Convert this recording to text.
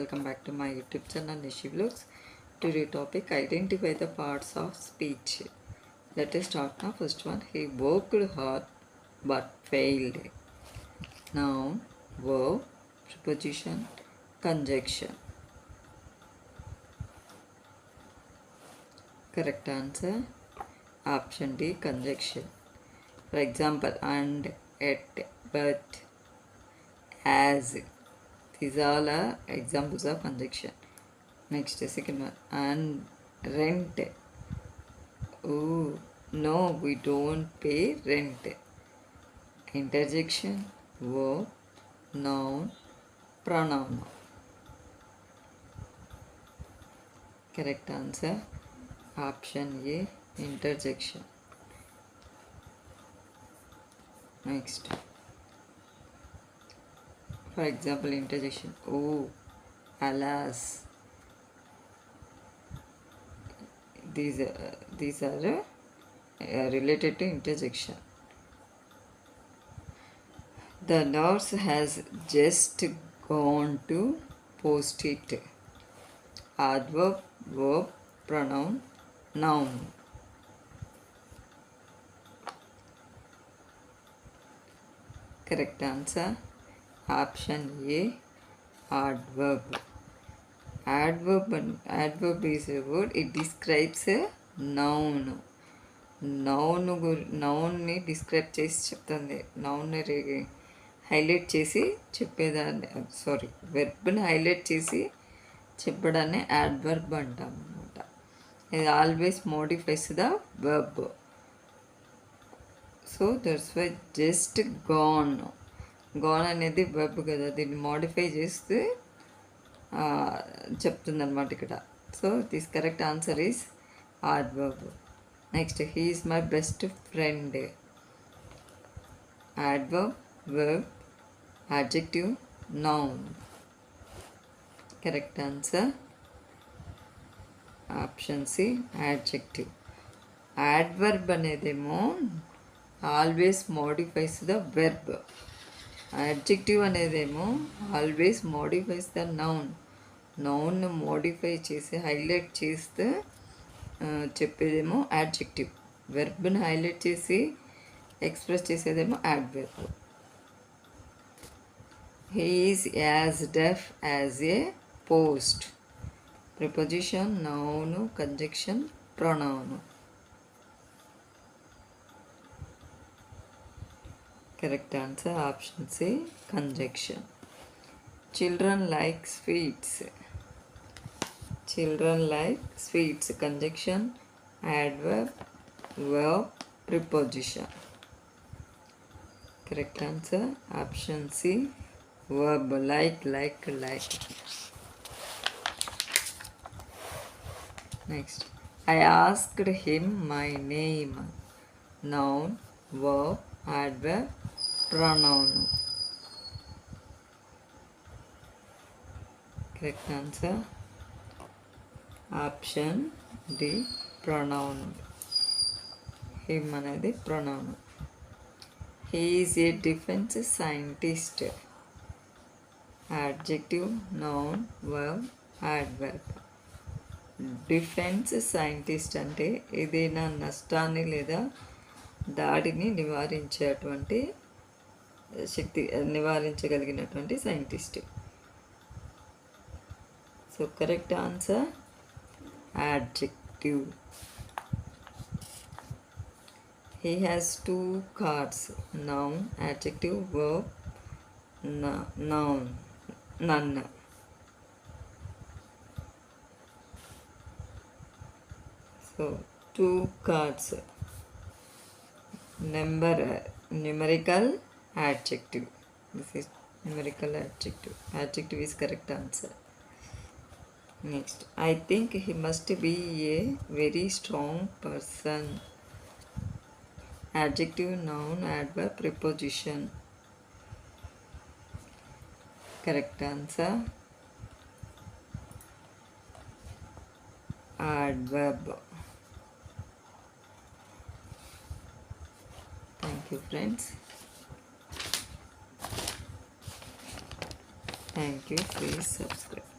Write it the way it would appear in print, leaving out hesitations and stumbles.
welcome back to my YouTube channel Nishi Vlogs. Today topic, identify the parts of speech. Let us start now. First one, he worked hard but failed. Noun, verb, preposition, conjunction. Correct answer, option D, conjunction. For example, and, at, but, as. These all are examples of conjunction. Next, second one, and, rent. Oh, no, we don't pay rent. Interjection, verb, noun, pronoun. Correct answer, option A, interjection. Next, for example, interjection. Oh, alas. These are related to interjection. The nurse has just gone to post it. Adverb, verb, pronoun, noun. Correct answer, option A, adverb. Adverb is a word. It describes a noun. నౌన్ని describe చేసి చెప్తుంది. నౌన్ని highlight చేసి చెప్పేదాన్ని, sorry, వెర్బ్ని highlight చేసి చెప్పడాన్ని adverb అంటాం అనమాట. ఇది always modifies the verb. So that's why just gone అనేది వెర్బ్ కదా, దీన్ని మోడిఫై చేస్తే చెప్తుందన్నమాట ఇక్కడ. So this correct answer is adverb. Next, he is my best friend. Adverb, verb, adjective, noun. Correct answer, option C, adjective. Adverb అనేదేమో always modifies the verb. adjective అనేదేమో always modifies the noun. నౌన్ను modify చేసి highlight చేస్తే చెప్పేదేమో adjective. వెర్బ్ని highlight చేసి express చేసేదేమో adverb. He is as deaf as a post. Preposition, noun, conjunction, pronoun. Correct answer, option C, conjunction. Children like sweets. Children like sweets. Conjunction, adverb, verb, preposition. Correct answer, option C, verb. Like. Next, I asked him my name. Noun, verb, adverb, pronoun. Correct answer, option D, pronoun. Him అనేది pronoun. He is a defence scientist. Adjective, noun, verb, adverb. Defence scientist అంటే ఏదైనా నష్టాన్ని లేదా దాడిని నివారించగలిగినటువంటి scientist. So correct answer, adjective. He has 2 cards. Noun, adjective, verb, noun, none. So 2 cards. Numerical adjective. This is numerical adjective. Adjective is correct answer. Next, I think he must be a very strong person. Adjective, noun, adverb, preposition. Correct answer, adverb. Thank you, friends. Thank you. Please subscribe.